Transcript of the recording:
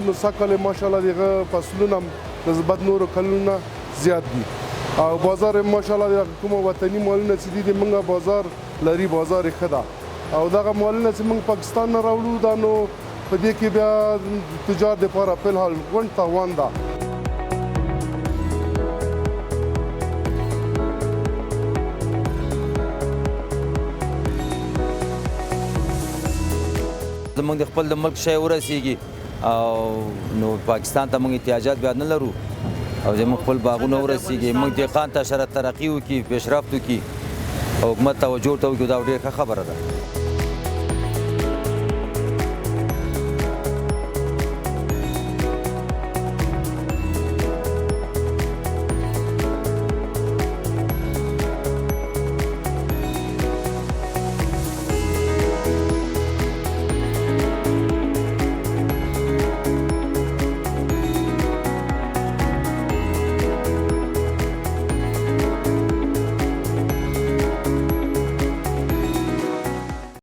نو سږ ماشاءالله دغه فصلونه نسبت نورو کلونو زیات دي او بازار ماشاءالله د کومه وطني مالونه چې دي موږ بازار لري بازار یې ښه ده او دغه مالونه چې موږ پاکستان نه راوړو دا نو په دې کې بیا تجار دپاره فلحال غونډ تاوان ده. زموږ د خپل د ملک شی ورسیږي او نو پاکستان ته موږ احتیاجات بیا نه لرو او زموږ خپل باغونه ورسیږي موږ دهقان ته سره ترقي وکړي پیشرفت وکړي او حکومت توجه ورته وکړي دا ډېره ښه خبره ده.